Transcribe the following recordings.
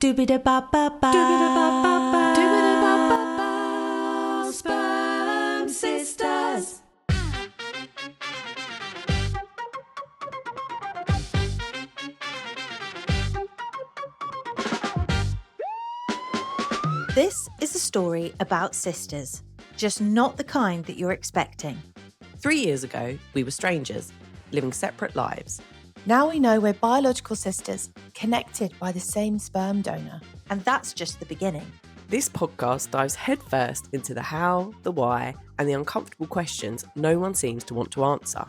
Doobie-da-ba-ba-ba. Doobie-da-ba-ba-ba. Doobie-da-ba-ba-ba. Sperm Sisters. This is a story about sisters, just not the kind that you're expecting. 3 years ago, we were strangers, living separate lives. Now we know we're biological sisters, connected by the same sperm donor. And that's just the beginning. This podcast dives headfirst into the how, the why, and the uncomfortable questions no one seems to want to answer.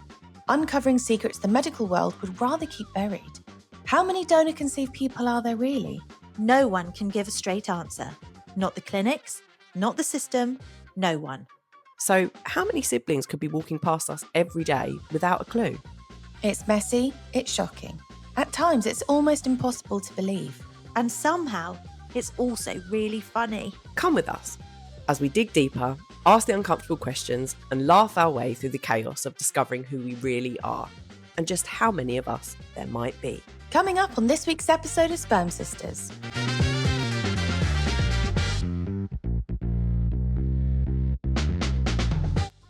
Uncovering secrets the medical world would rather keep buried. How many donor-conceived people are there really? No one can give a straight answer. Not the clinics, not the system, no one. So, how many siblings could be walking past us every day without a clue? It's messy, it's shocking. At times, it's almost impossible to believe. And somehow, it's also really funny. Come with us as we dig deeper, ask the uncomfortable questions, and laugh our way through the chaos of discovering who we really are and just how many of us there might be. Coming up on this week's episode of Sperm Sisters.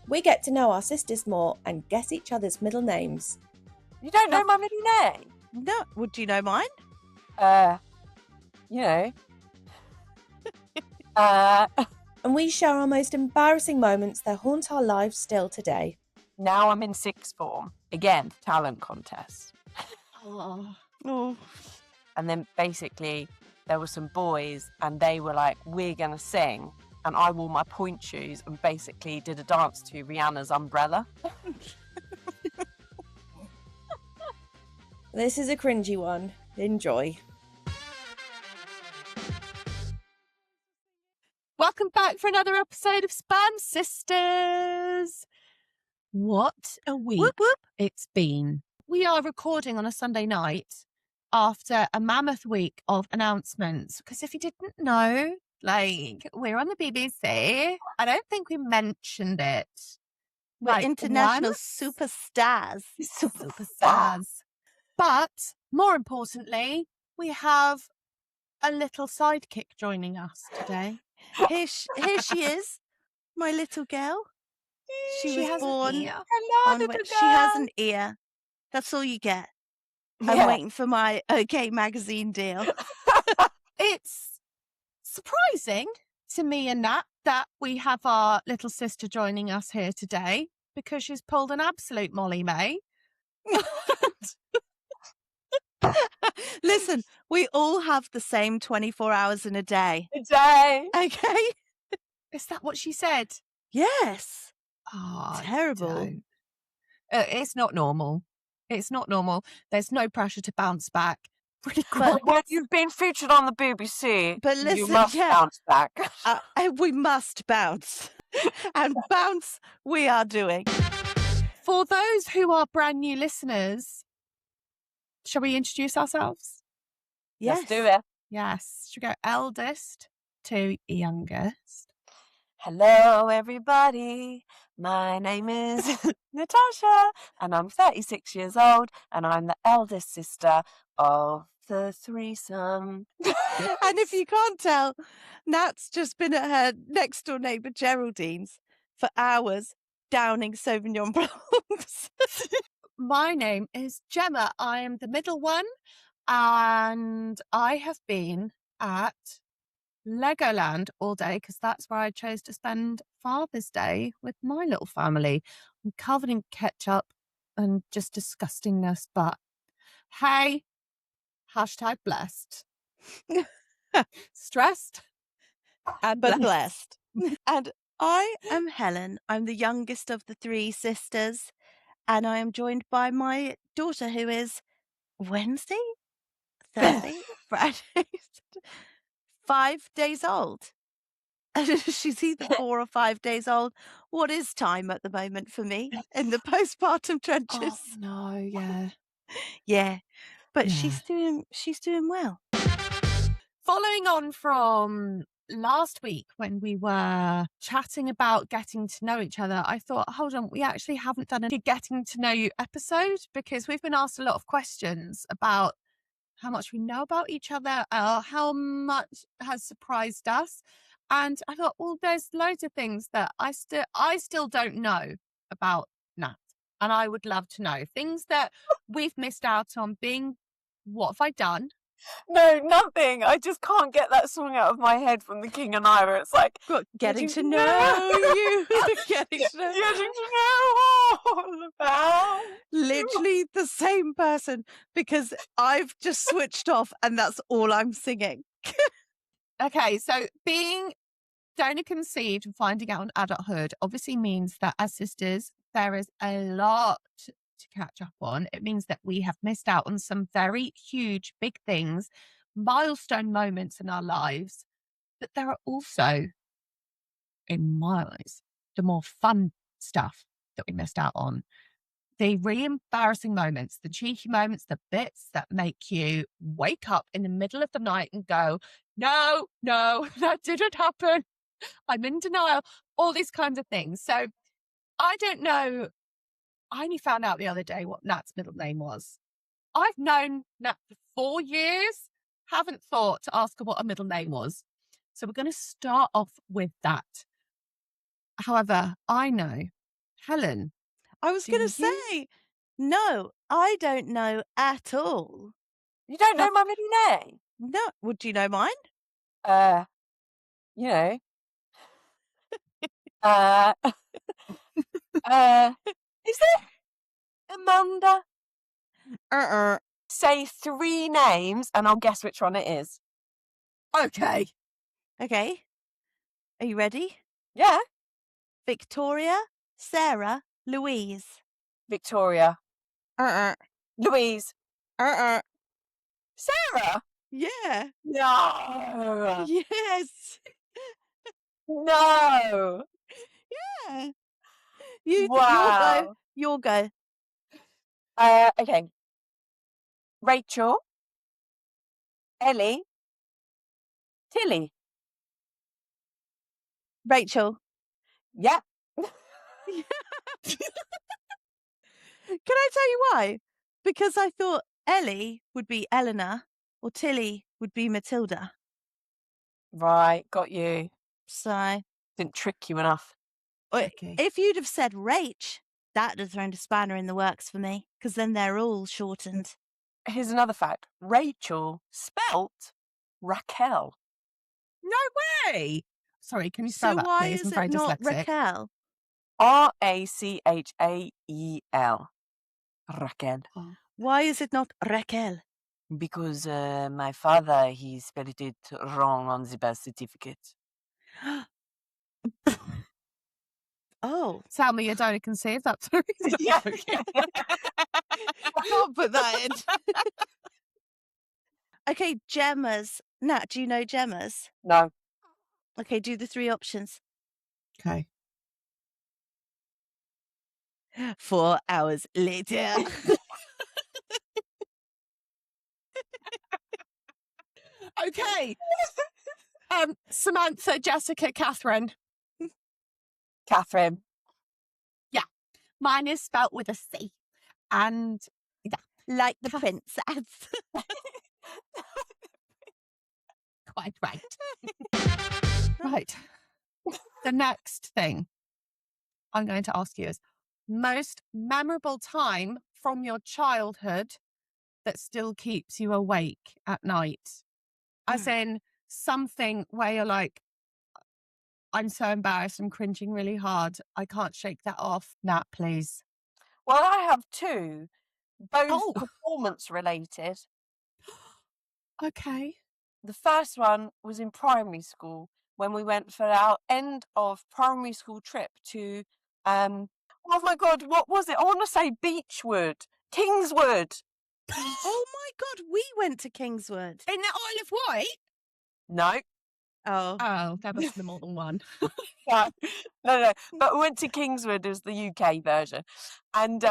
We get to know our sisters more and guess each other's middle names. You don't know my middle name? No, would you know mine? You know. And we share our most embarrassing moments that haunt our lives still today. Now I'm in sixth form. Again, talent contest. Oh. And then basically there were some boys and they were like, we're going to sing. And I wore my point shoes and basically did a dance to Rihanna's Umbrella. This is a cringy one. Enjoy. Welcome back for another episode of Sperm Sisters. What a week Whoop, whoop. it's been. We are recording on a Sunday night after a mammoth week of announcements. Because if you didn't know, we're on the BBC. I don't think we mentioned it. We're international once. superstars. Superstars. But more importantly, we have a little sidekick joining us today. Here she is, my little girl. She was has an born ear. Hello, on little which girl. she has an ear. That's all you get. I'm Yeah. waiting for my OK Magazine deal. It's surprising to me and Nat that we have our little sister joining us here today because she's pulled an absolute Molly May. Listen, we all have the same 24 hours in a day. Today. Okay? Is that what she said? Yes. Oh, Terrible. don't. It's not normal. It's not normal. There's no pressure to bounce back. Pretty But- cool. Well, you've been featured on the BBC. But you listen, must yeah. bounce back. We must bounce. And bounce we are doing. For those who are brand new listeners, shall we introduce ourselves? Yes. Let's do it. Yes. Should we go eldest to youngest? Hello, everybody. My name is Natasha, and I'm 36 years old, and I'm the eldest sister of the threesome. And if you can't tell, Nat's just been at her next door neighbour Geraldine's for hours downing Sauvignon Blancs. My name is Gemma. I am the middle one, and I have been at Legoland all day because that's where I chose to spend Father's Day with my little family. I'm covered in ketchup and just disgustingness, but hey, hashtag blessed. Stressed and But blessed. blessed. And I am Helen. I'm the youngest of the three sisters. And I am joined by my daughter, who is Wednesday, Thursday, Friday, 5 days old. She's either 4 or 5 days old. What is time at the moment for me in the postpartum trenches? Oh, no, yeah. Yeah, but Yeah. she's doing well. Following on from last week when we were chatting about getting to know each other, I thought, hold on, we actually haven't done a getting to know you episode because we've been asked a lot of questions about how much we know about each other, how much has surprised us. And I thought, well, there's loads of things that I still don't know about Nat. And I would love to know things that we've missed out on being, what have I done? No, nothing. I just can't get that song out of my head from The King and I, where it's like, Getting to know you. Getting to know. getting to know all about. Literally the same person, because I've just switched off and that's all I'm singing. Okay, so being donor conceived and finding out in adulthood obviously means that as sisters, there is a lot to catch up on. It means that we have missed out on some very huge, big things, milestone moments in our lives. But there are also, in my eyes, the more fun stuff that we missed out on. The really embarrassing moments, the cheeky moments, the bits that make you wake up in the middle of the night and go, no, that didn't happen. I'm in denial, all these kinds of things. So I don't know. I only found out the other day what Nat's middle name was. I've known Nat for 4 years, haven't thought to ask her what her middle name was. So we're going to start off with that. However, I know, Helen. I was going to say, no, I don't know at all. You don't know my middle name? No, would you know mine? You know. Is it Amanda? Say 3 names and I'll guess which one it is. Okay. Okay. Are you ready? Yeah. Victoria, Sarah, Louise. Victoria. Louise. Uh-uh. Sarah? Yeah. No. Yes. No. Yeah. Wow. You'll go. Okay. Rachel. Ellie. Tilly. Rachel. Yeah. Can I tell you why? Because I thought Ellie would be Eleanor or Tilly would be Matilda. Right, got you. So Didn't trick you enough. Tricky. if you'd have said Rach, that would have thrown a spanner in the works for me, because then they're all shortened. Here's another fact. Rachel spelt Raquel. No way. Sorry, can you spell So that, why please? is I'm very it not dyslexic. Raquel? Rachael. Raquel. Why is it not Raquel? Because my father, he spelled it wrong on the birth certificate. Oh. Tell me you don't conceive. That's the reason. Yeah. I can't put that in. Okay, Gemma's. Nat, do you know Gemma's? No. Okay, do the 3 options. Okay. 4 hours later. Okay. Samantha, Jessica, Catherine. Catherine. Mine is spelt with a C. And Like the princess. quite right. Right. The next thing I'm going to ask you is most memorable time from your childhood that still keeps you awake at night. As in something where you're like, I'm so embarrassed, I'm cringing really hard. I can't shake that off. Nat, please. Well, I have 2, both Oh. performance related. Okay. The first one was in primary school when we went for our end of primary school trip to, oh my God, what was it? I want to say Beechwood, Kingswood. Oh my God, we went to Kingswood. In the Isle of Wight? No. Oh. Oh, there must be more than one. No. But we went to Kingswood as the UK version. And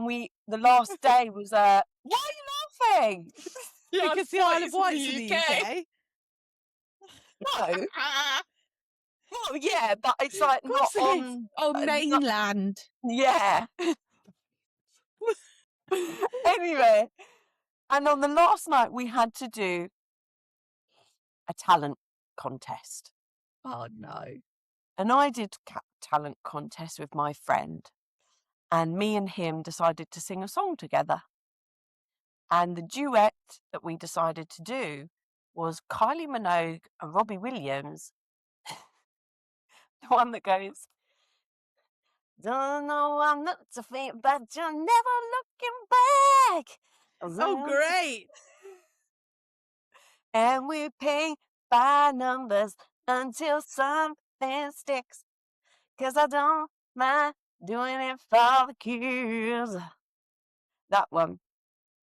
we, the last day was, why are you laughing? Because the Isle of Wight's in the UK. No. Well, yeah, but it's like Of not course it is. on. Oh, not- mainland. Yeah. Anyway, And on the last night, we had to do a talent contest. Oh, no. And I did talent contest with my friend. And me and him decided to sing a song together. And the duet that we decided to do was Kylie Minogue and Robbie Williams. The one that goes, don't know I'm not so faint, but you're never looking back. Oh, great. And we pay by numbers until something sticks. 'Cause I don't mind doing it for the kids. That one.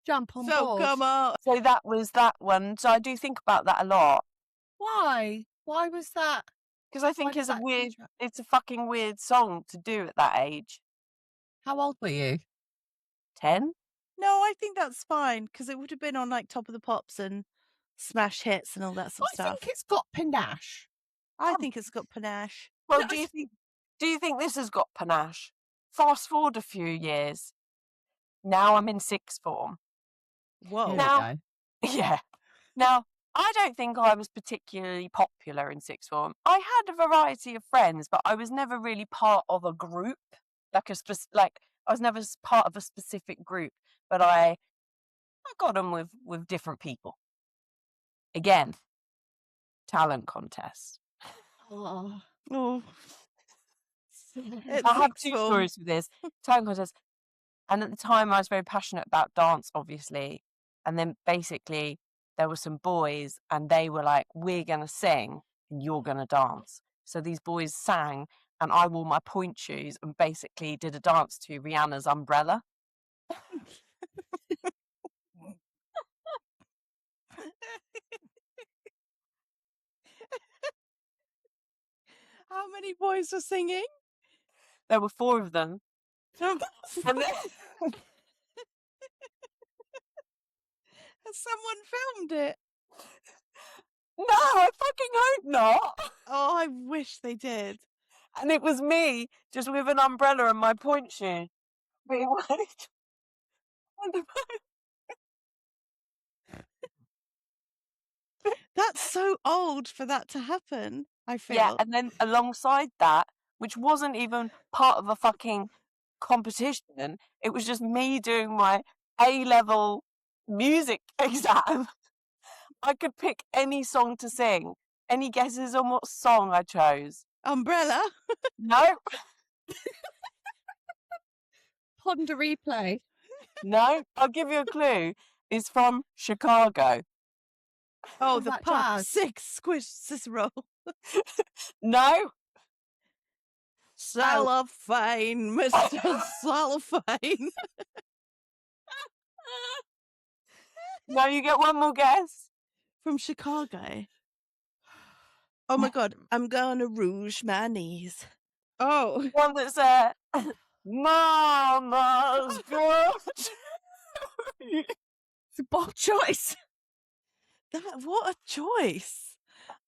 Jump on So board. come on. So that was that one. So I do think about that a lot. Why? Why was that? Because I Why think did it's a that weird, contract- it's a fucking weird song to do at that age. How old were you? 10? No, I think that's fine because it would have been on like Top of the Pops and Smash Hits and all that sort of I stuff. think it's got panache. I think it's got panache. Well, No, do you think this has got panache? Fast forward a few years. Now I'm in sixth form. Whoa. Here Now- we go. Yeah. Now, I don't think I was particularly popular in sixth form. I had a variety of friends, but I was never really part of a group. Like I was never part of a specific group, but I got on with different people. Again, talent contest. Oh. Oh. At I have sixth two form. stories with this talent contest. And at the time, I was very passionate about dance, obviously. And then basically, there were some boys, and they were like, "We're gonna sing, and you're gonna dance." So these boys sang, and I wore my point shoes and basically did a dance to Rihanna's Umbrella. How many boys were singing? There were 4 of them. And then, Has someone filmed it? no, I fucking hope not. Oh, I wish they did. And it was me, just with an umbrella and my point shoe. Being like, That's so old for that to happen, I feel. yeah, and then alongside that, which wasn't even part of a fucking competition, it was just me doing my A-level music exam. I could pick any song to sing. Any guesses on what song I chose? Umbrella? No, Ponder replay. no. I'll give you a clue. It's from Chicago. Oh, Was the that pop. jazz? 6 squish Cicero. No, Cellophane, Mr. Cellophane. no. You get one more guess. From Chicago. Oh my god, I'm gonna rouge my knees. Oh. One that's Mama's good. It's a bold choice. What a choice.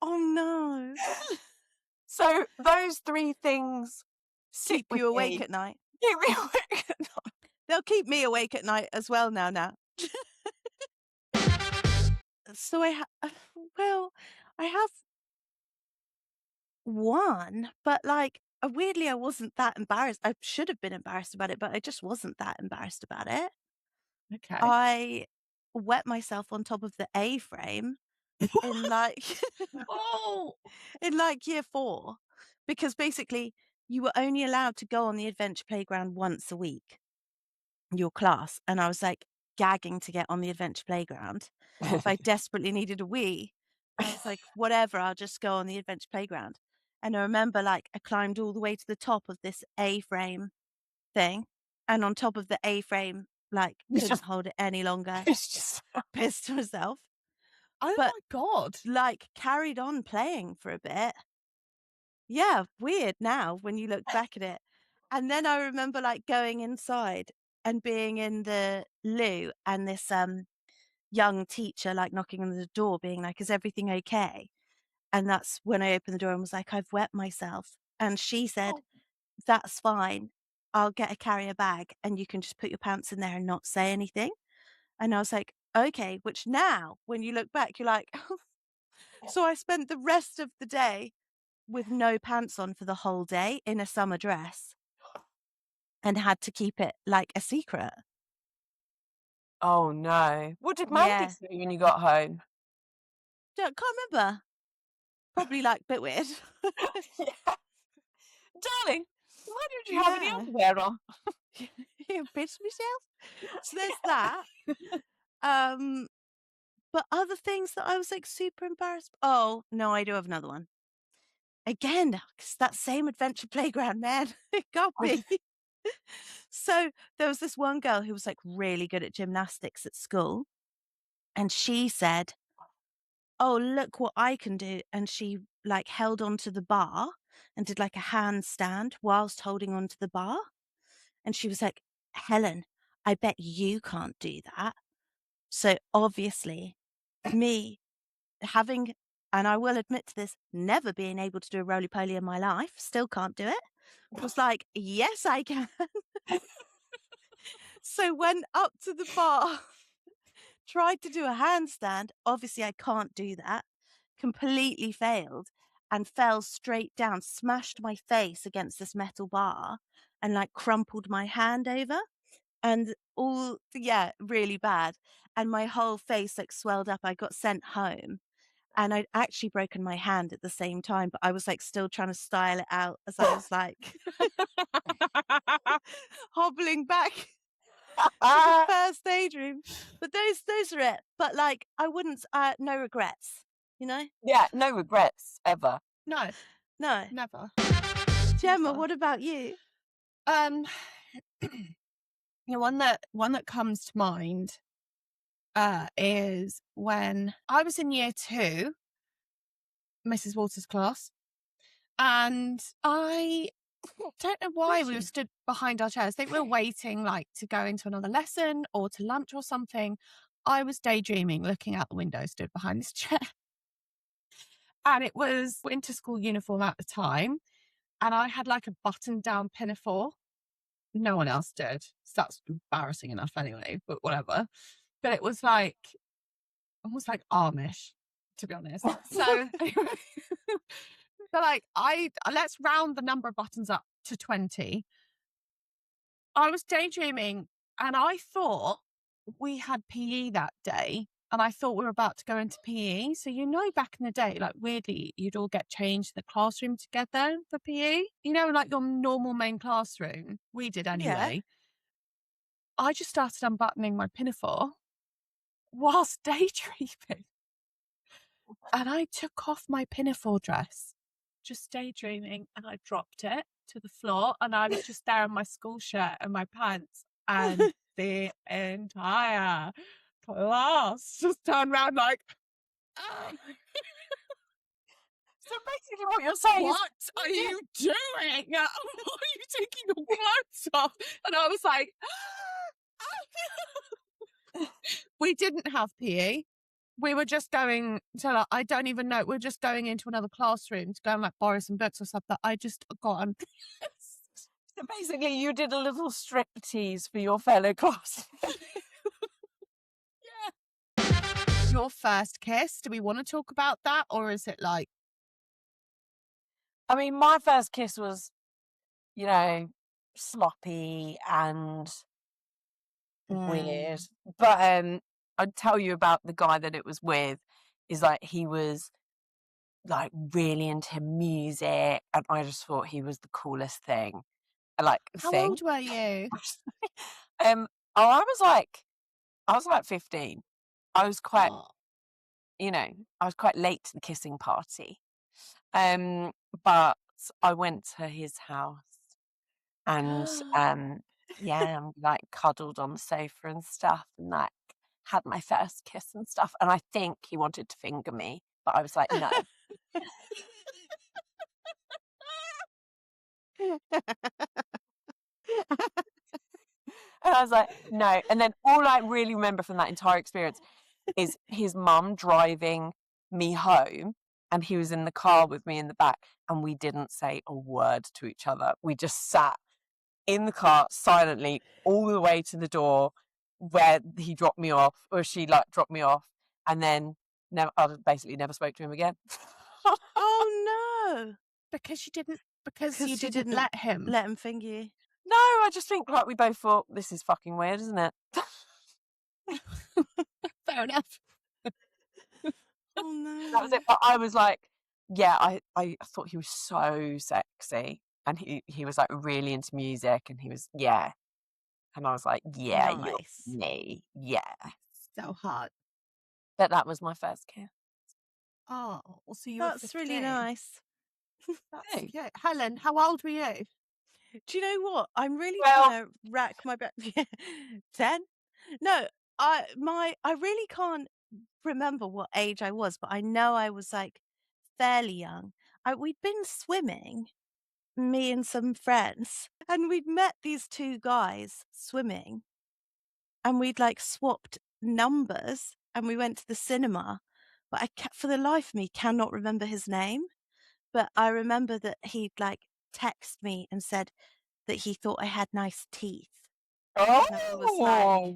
Oh no. So those 3 things Keep sit you with awake me. at night. Keep me awake at night. They'll keep me awake at night as well now. So I have one, but like weirdly I wasn't that embarrassed. I should have been embarrassed about it, but I just wasn't that embarrassed about it. Okay. I wet myself on top of the A-frame in like Oh. in like year 4 because basically you were only allowed to go on the adventure playground once a week, your class, and I was like gagging to get on the adventure playground. If I desperately needed a wee, I was like, whatever, I'll just go on the adventure playground. And I remember like I climbed all the way to the top of this A-frame thing, and on top of the A-frame, like You couldn't just- hold it any longer, It's just pissed myself. Oh But- my god. Like carried on playing for a bit. Yeah, weird now when you look back at it. And then I remember like going inside and being in the loo and this young teacher like knocking on the door being like, is everything okay? And that's when I opened the door and was like, I've wet myself. And she said, that's fine. I'll get a carrier bag and you can just put your pants in there and not say anything. And I was like, okay, which now, when you look back, you're like, so I spent the rest of the day with no pants on for the whole day in a summer dress and had to keep it like a secret. Oh no. What did Mandy Yeah. say when you got home? Can't remember. Probably like a bit weird. Yeah. Darling, why did you have any Yeah. underwear on? You pissed myself. So there's that. But other things that I was like super embarrassed. Oh, no, I do have another one. Again, it's that same adventure playground, man. It can't be. So there was this one girl who was like really good at gymnastics at school. And she said, oh, look what I can do. And she like held onto the bar and did like a handstand whilst holding onto the bar. And she was like, Helen, I bet you can't do that. So obviously, me having, and I will admit to this, never being able to do a roly-poly in my life, still can't do it, was like, yes, I can. So went up to the bar, tried to do a handstand. Obviously, I can't do that. Completely failed and fell straight down, smashed my face against this metal bar and like crumpled my hand over. And really bad. And my whole face like swelled up. I got sent home and I'd actually broken my hand at the same time, but I was like still trying to style it out as I was like hobbling back to the first aid room. But those are it. But like I wouldn't, no regrets, you know? Yeah, no regrets ever. No, No. never. Gemma, Never. what about you? Yeah, one that comes to mind is when I was in year 2, Mrs. Waters' class, and I don't know why we were stood behind our chairs. I think we were waiting like to go into another lesson or to lunch or something. I was daydreaming, looking out the window, stood behind this chair. And it was winter school uniform at the time. And I had like a button down pinafore. No one else did. So that's embarrassing enough anyway, but whatever. But it was like almost like Amish, to be honest. So anyway, so like let's round the number of buttons up to 20. I was daydreaming and I thought we had PE that day. And I thought we were about to go into PE. So, back in the day, like weirdly, you'd all get changed in the classroom together for PE. Like your normal main classroom. We did anyway. Yeah. I just started unbuttoning my pinafore whilst daydreaming. And I took off my pinafore dress, just daydreaming, and I dropped it to the floor. And I was just there in my school shirt and my pants. And the entire class just turned around like, oh. So basically what you're saying what are you doing? Why are you taking your clothes off? And I was like, we didn't have PE. We were just going to, like, I don't even know, we're just going into another classroom to go and like borrow some books or stuff that I just got on. So basically you did a little striptease for your fellow class. Yeah. Your first kiss, do we want to talk about that? Or is it like? I mean, my first kiss was, sloppy and weird. But I'd tell you about the guy that it was with. Is like he was like really into music, and I just thought he was the coolest thing. How old were you? I was like 15. I was quite, I was quite late to the kissing party. But I went to his house and like cuddled on the sofa and stuff and like had my first kiss and stuff. And I think he wanted to finger me, but I was like, no. And I was like, no. And then all I really remember from that entire experience is his mum driving me home, and he was in the car with me in the back, and we didn't say a word to each other. We just sat in the car silently all the way to the door, where he dropped me off, or she like dropped me off, and then I basically never spoke to him again. Oh no! Because you Because you she didn't let him. let him finger you. No, I just think like we both thought this is fucking weird, isn't it? Fair enough. Oh no! That was it. But I was like, yeah, I thought he was so sexy, and he was like really into music, and he was and I was like, yeah, you're Nice. me, yeah. So hot. But that was my first kiss. Oh, so you were That's 15. really nice. That's Hey. cute. Helen, how old were you? Do you know what? I'm really Well- trying to rack my brain. 10? No, I really can't remember what age I was, but I know I was like fairly young. We'd been swimming, me and some friends, and we'd met these two guys swimming, and we'd like swapped numbers, and we went to the cinema. But for the life of me, cannot remember his name. But I remember that he'd like text me and said that he thought I had nice teeth. And I was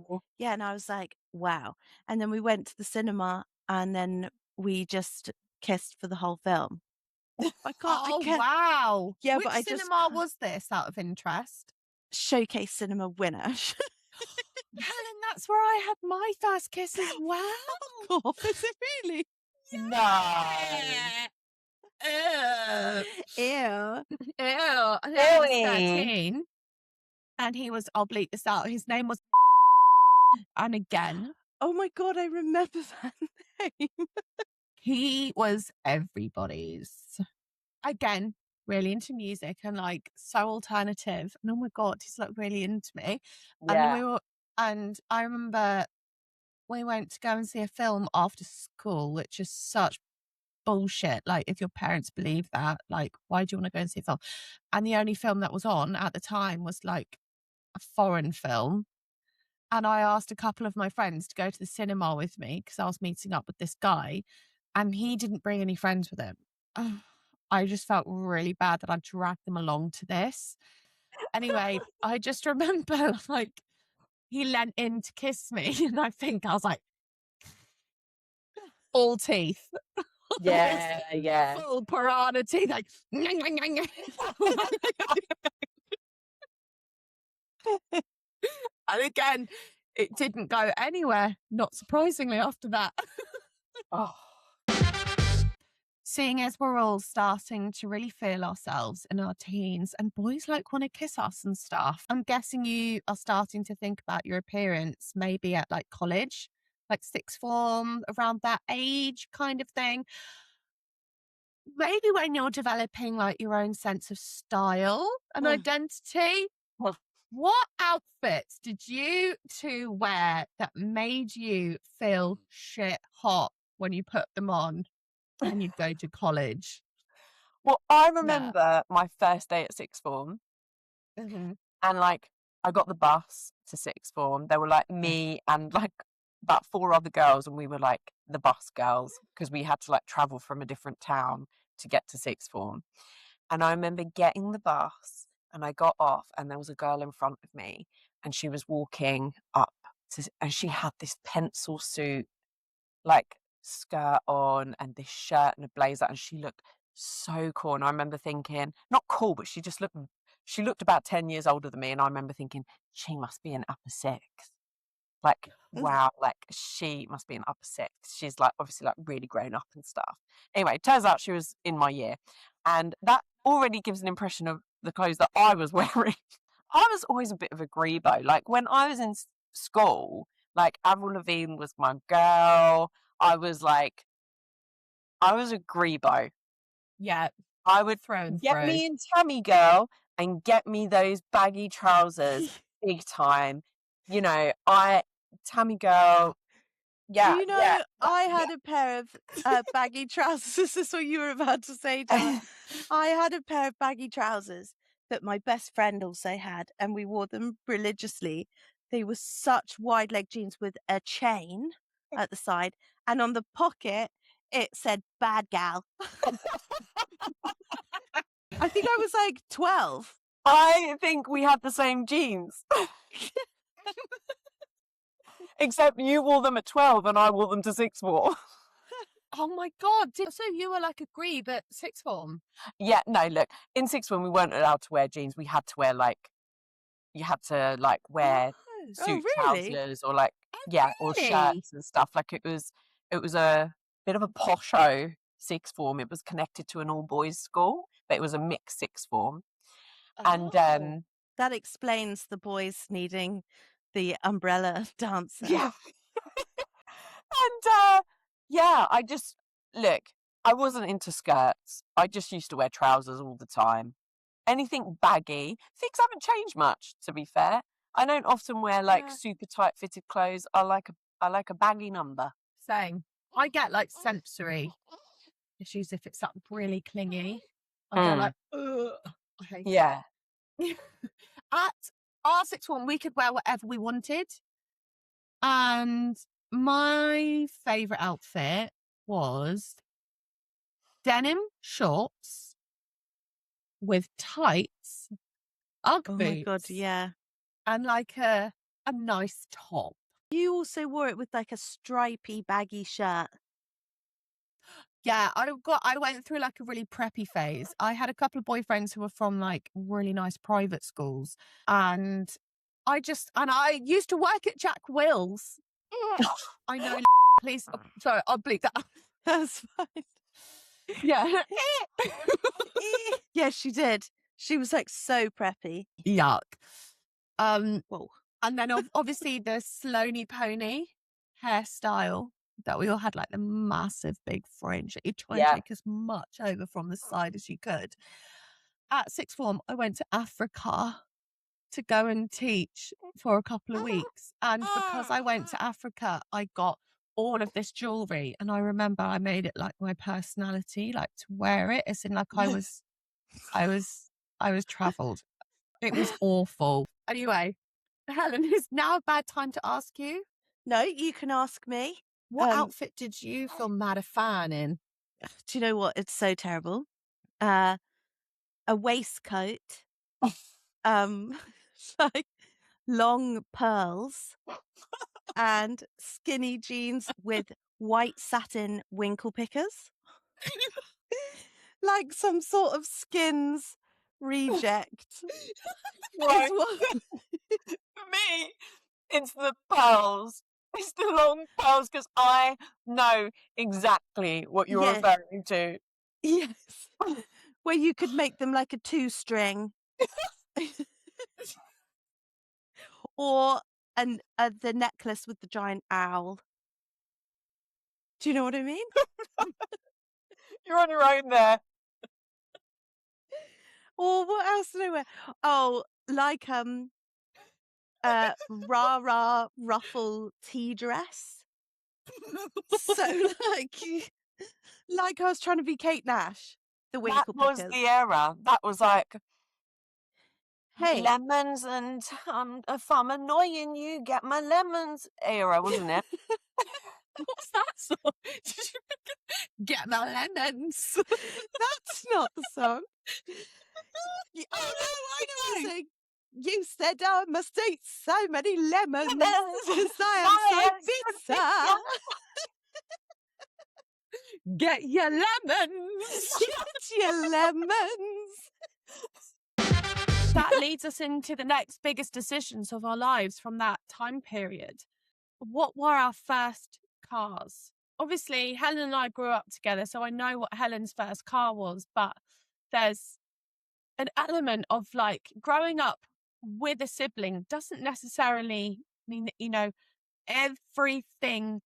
like, yeah, and I was like, wow. And then we went to the cinema, and then we just kissed for the whole film. Wow. Yeah, Which but I just cinema was this, out of interest? Showcase cinema winner. Helen, that's where I had my first kiss as well. God, is it really? Yeah. Ew. Ew. Ew. I think I was Really? 13. And he was, I'll bleep this out, his name was and again, Oh my God, I remember that name. he was everybody's. Again, really into music and like so alternative. And oh my God, he's like really into me. Yeah. And I remember we went to go and see a film after school, which is such bullshit. Like, if your parents believe that, like, why do you want to go and see a film? And the only film that was on at the time was like a foreign film. And I asked a couple of my friends to go to the cinema with me because I was meeting up with this guy, and he didn't bring any friends with him. I just felt really bad that I dragged them along to this. Anyway, I just remember like he leant in to kiss me, and I think I was like, all teeth. Yeah. Full piranha teeth, like. And again, it didn't go anywhere, not surprisingly, after that. Oh. Seeing as we're all starting to really feel ourselves in our teens, and boys like want to kiss us and stuff, I'm guessing you are starting to think about your appearance maybe at like college, like sixth form, around that age kind of thing. Maybe when you're developing like your own sense of style and identity. What outfits did you two wear that made you feel shit hot when you put them on when you'd go to college? Well, I remember my first day at sixth form, Mm-hmm. and like I got the bus to sixth form. There were like me and like about 4 other girls, and we were like the bus girls because we had to like travel from a different town to get to sixth form. And I remember getting the bus, and I got off, and there was a girl in front of me, and she was walking up and she had this pencil suit like skirt on and this shirt and a blazer, and she looked so cool. And I remember thinking, not cool, but she looked about 10 years older than me, and I remember thinking, she must be in upper sixth. Like, wow, like she must be in upper sixth. She's like obviously like really grown up and stuff. Anyway, turns out she was in my year, and that already gives an impression of the clothes that I was wearing. I was always a bit of a grebo. Like when I was in school, like Avril Lavigne was my girl. I was a grebo. Yeah. I would Thrown get through. me in Tammy girl and get me those baggy trousers big time. You know, Tammy girl. Yeah. Do you know, I had a pair of baggy trousers. Is this what you were about to say, Gemma? I had a pair of baggy trousers that my best friend also had, and we wore them religiously. They were such wide leg jeans with a chain at the side, and on the pocket it said "bad gal." I think I was like 12. I think we had the same jeans. Except you wore them at 12 and I wore them to sixth form. Oh my God. So you were like a grebe at sixth form? Yeah, no, look, in sixth form we weren't allowed to wear jeans. We had to wear you had to wear Oh, suit really? trousers or or Really? shirts and stuff. It was a bit of a posho sixth form. It was connected to an all boys school, but it was a mixed sixth form. And Oh. That explains the boys needing the umbrella dancer. yeah. And yeah, I wasn't into skirts. I just used to wear trousers all the time. Anything baggy. Things haven't changed much, to be fair. I don't often wear Yeah. super tight fitted clothes. I like a baggy number. Same. I get like sensory issues if it's really clingy. I go Mm. like, ugh. I hate Yeah. it. At our sixth form, we could wear whatever we wanted. And my favourite outfit was denim shorts with tights, Ugg Oh boots, my God, yeah. and like a nice top. You also wore it with like a stripy, baggy shirt. Yeah, I went through like a really preppy phase. I had a couple of boyfriends who were from like really nice private schools, and I used to work at Jack Will's. I know, please. Oh, sorry, I'll bleep that out. That's fine. Yeah. Yes, she did. She was like so preppy. Yuck. Whoa. And then obviously the Sloaney pony hairstyle that we all had, like the massive big fringe that you try and Yeah. take as much over from the side as you could. At sixth form, I went to Africa to go and teach for a couple of weeks. And because I went to Africa, I got all of this jewelry. And I remember I made it like my personality, like to wear it as in like I was traveled. It was awful. Anyway, Helen, is now a bad time to ask you? No, you can ask me. What outfit did you feel mad a fan in? Do you know what? It's so terrible. A waistcoat, like long pearls, and skinny jeans with white satin winkle pickers, like some sort of Skins reject. Right. Is what- For me, it's the pearls. It's the long pearls because I know exactly what you're Yeah. referring to. Yes, where you could make them like a 2-string, or the necklace with the giant owl. Do you know what I mean? You're on your own there. Or what else did I wear? Oh, like rah ruffle tea dress. So like I was trying to be Kate Nash, the That winkle was pickers. the era. That was like Hey, lemons and if I'm annoying you, get my lemons era, wasn't it? What's that song? Did you get my lemons? that's not the song. Oh no, I know what you're saying. You said I must eat so many lemons because I am so bitter. Get your lemons. Get your lemons. That leads us into the next biggest decisions of our lives from that time period. What were our first cars? Obviously, Helen and I grew up together, so I know what Helen's first car was, but there's an element of like growing up with a sibling doesn't necessarily mean that you know everything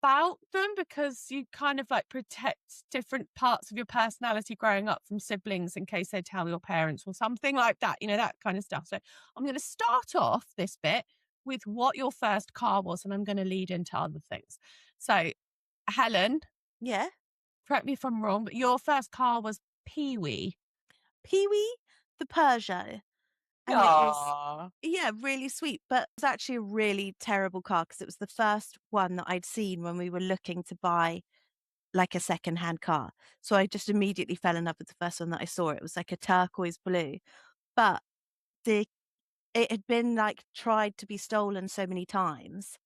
about them, because you kind of like protect different parts of your personality growing up from siblings in case they tell your parents or something like that, you know, that kind of stuff. So I'm going to start off this bit with what your first car was, and I'm going to lead into other things. So Helen, Yeah. correct me if I'm wrong, but your first car was Pee-wee. Pee-wee the Peugeot. And it was, yeah, really sweet. But it was actually a really terrible car because it was the first one that I'd seen when we were looking to buy like a second-hand car. So I just immediately fell in love with the first one that I saw. It was like a turquoise blue. But it had been like tried to be stolen so many times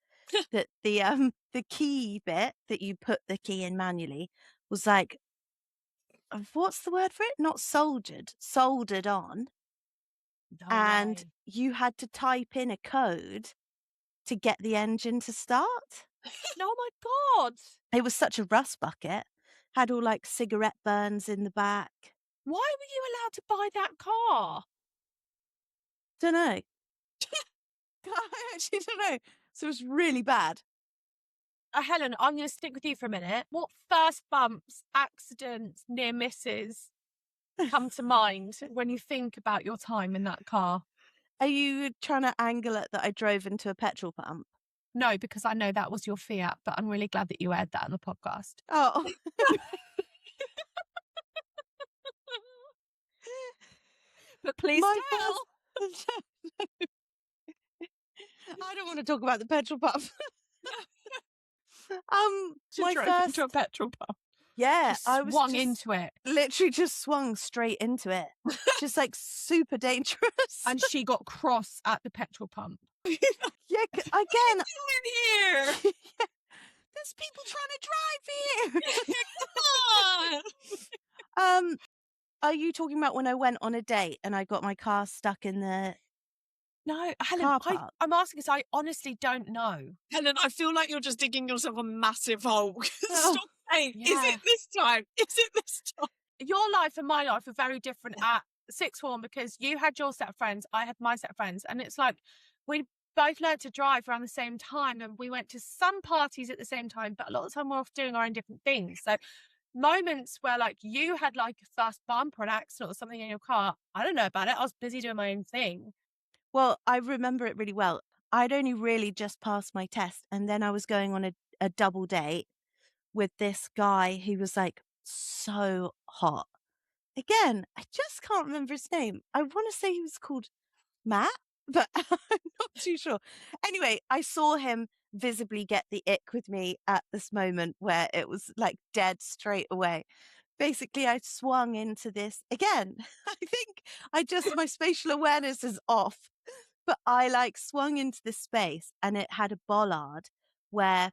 that the key bit that you put the key in manually was like, what's the word for it? Not soldered on. No And way. you had to type in a code to get the engine to start. Oh my God. It was such a rust bucket. Had all like cigarette burns in the back. Why were you allowed to buy that car? Don't know. I actually don't know. So it was really bad. Helen, I'm going to stick with you for a minute. What first bumps, accidents, near misses come to mind when you think about your time in that car? Are you trying to angle it that I drove into a petrol pump? No, because I know that was your Fiat, but I'm really glad that you aired that on the podcast. Oh. But please My tell. first- I don't want to talk about the petrol pump. My Drove first into a petrol pump. Yeah, Just I was swung just into it. literally just swung straight into it. Just like super dangerous. And she got cross at the petrol pump. Yeah, again, in here. yeah, there's people trying to drive here. Come on. Are you talking about when I went on a date and I got my car stuck in the No, Helen, car park? I'm asking because I honestly don't know. Helen, I feel like you're just digging yourself a massive hole. Oh, Stop saying, is yeah. it this time? Is it this time? Your life and my life are very different at sixth form because you had your set of friends, I had my set of friends. And it's like we both learned to drive around the same time and we went to some parties at the same time, but a lot of the time we're off doing our own different things. So moments where like you had like a first bump or an accident or something in your car, I don't know about it. I was busy doing my own thing. well, I remember it really well. I'd only really just passed my test and then I was going on a double date with this guy who was like so hot. Again, I just can't remember his name. I want to say he was called Matt, but I'm not too sure. Anyway, I saw him visibly get the ick with me at this moment where it was like dead straight away. Basically, I swung into this again. I think my spatial awareness is off, but I like swung into this space and it had a bollard where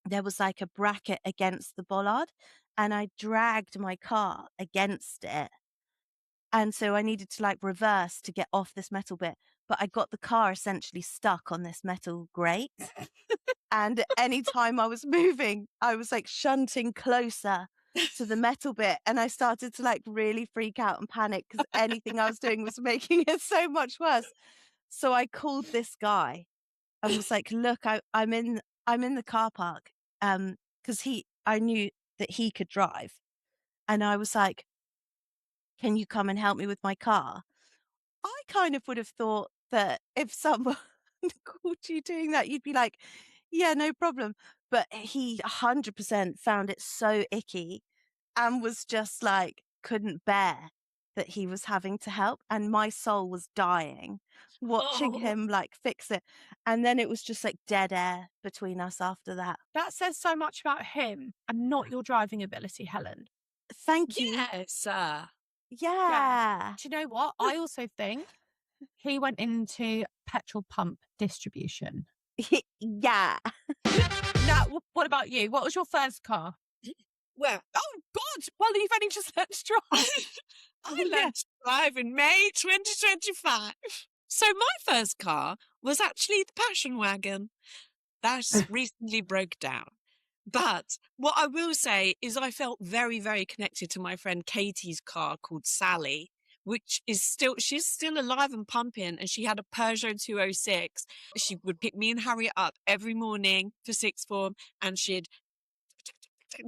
there was like a bracket against the bollard and I dragged my car against it. And so I needed to like reverse to get off this metal bit, but I got the car essentially stuck on this metal grate. And anytime I was moving, I was like shunting closer to the metal bit. And I started to like really freak out and panic because anything I was doing was making it so much worse. So I called this guy and was like, look, I'm in the car park. Because I knew that he could drive. And I was like, can you come and help me with my car? I kind of would have thought that if someone caught you doing that, you'd be like, yeah, no problem. But he 100% found it so icky and was just like, couldn't bear that he was having to help. And my soul was dying watching him like fix it. And then it was just like dead air between us after that. That says so much about him and not your driving ability, Helen. Thank you. Yes. Yeah. Do you know what? I also think he went into petrol pump distribution. Yeah. Now, what about you? What was your first car? Well, Oh, God. Well, you've only just learned to drive. I learned to drive in May 2025. So my first car was actually the passion wagon. That recently broke down. But what I will say is I felt very, very connected to my friend Katie's car called Sally, which is she's still alive and pumping, and she had a Peugeot 206. She would pick me and Harriet up every morning for sixth form, and she'd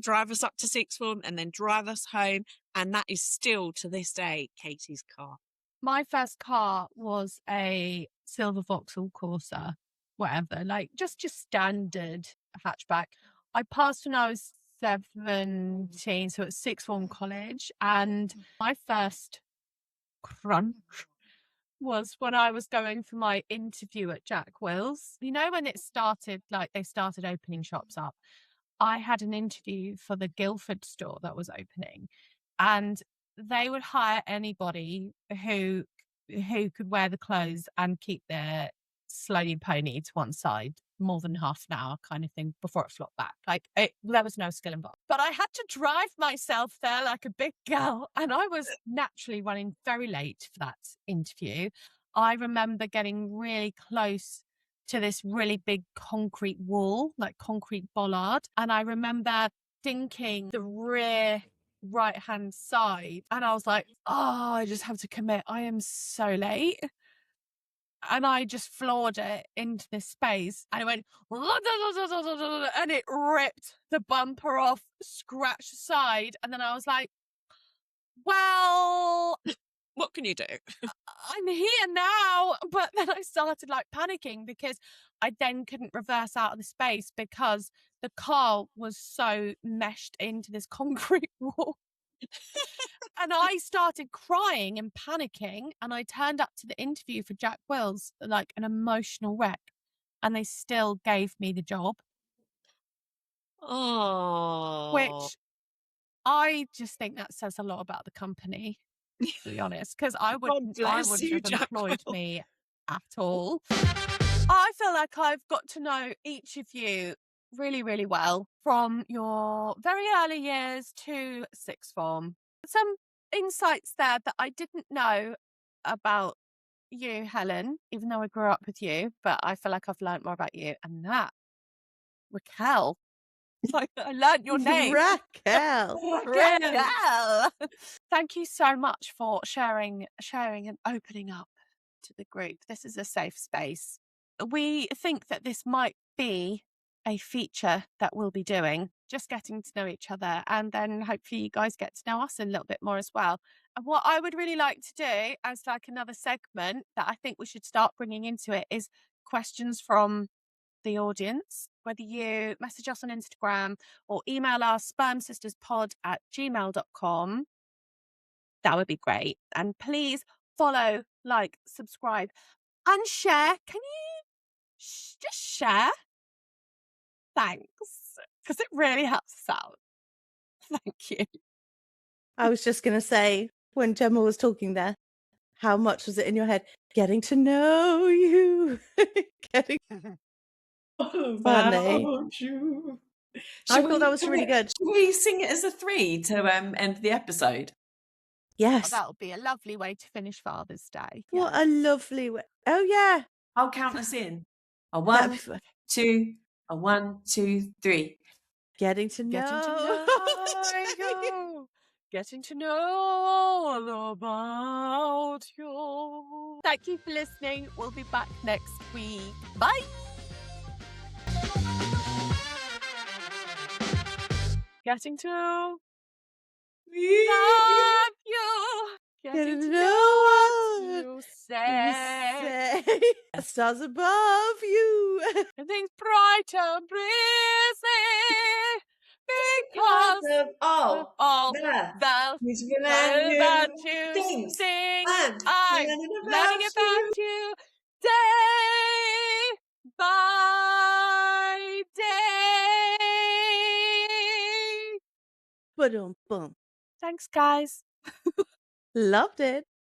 drive us up to sixth form and then drive us home. And that is still to this day Katie's car. My first car was a silver Vauxhall Corsa, whatever, like just standard hatchback. I passed when I was 17, so at sixth form college, and my first crunch was when I was going for my interview at Jack Will's. You know, when it started, like they started opening shops up, I had an interview for the Guildford store that was opening, and they would hire anybody who could wear the clothes and keep their slowly ponied to one side more than half an hour kind of thing before it flopped back. There was no skill involved. But I had to drive myself there like a big girl, and I was naturally running very late for that interview. I remember getting really close to this really big concrete wall, like concrete bollard, and I remember dinking the rear right-hand side, and I was like, oh, I just have to commit. I am so late. And I just floored it into this space, and it went, and it ripped the bumper off, scratched the side. And then I was like, well, What can you do? I'm here now. But then I started like panicking because I then couldn't reverse out of the space because the car was so meshed into this concrete wall. And I started crying and panicking, and I turned up to the interview for Jack Wills like an emotional wreck, and they still gave me the job, Oh. which I just think that says a lot about the company, to be honest, because I God wouldn't bless you, have Jack employed Will. me at all. I feel like I've got to know each of you really, really well from your very early years to sixth form. Some insights there that I didn't know about you, Helen, even though I grew up with you, but I feel like I've learned more about you. And that, Raquel, I learned your name. Raquel. Raquel. Thank you so much for sharing and opening up to the group. This is a safe space. We think that this might be a feature that we'll be doing, just getting to know each other, and then hopefully you guys get to know us a little bit more as well. And what I would really like to do as like another segment that I think we should start bringing into it is questions from the audience, whether you message us on Instagram or email us spermsisterspod@gmail.com. That would be great. And please follow, like, subscribe, and share. Can you just share? Thanks. Because it really helps us out. Thank you. I was just going to say, when Gemma was talking there, how much was it in your head? Getting to know you. Getting funny. About you. I thought that was really good. Should we sing it as a 3 to end the episode? Yes. That'll be a lovely way to finish Father's Day. What a lovely way. Oh, yeah. I'll count us in. A That'd 1, be fun. 2, a 1, 2, 3. Getting to know. Getting to know. Getting to know all about you. Thank you for listening. We'll be back next week. Bye. Getting to love you. Getting to know what you say. Stars above you. And things bright and breezy. Because of all all the the beautiful about and you things sing. and I'm learning about you day by day. Boom, boom. Thanks, guys. Loved it.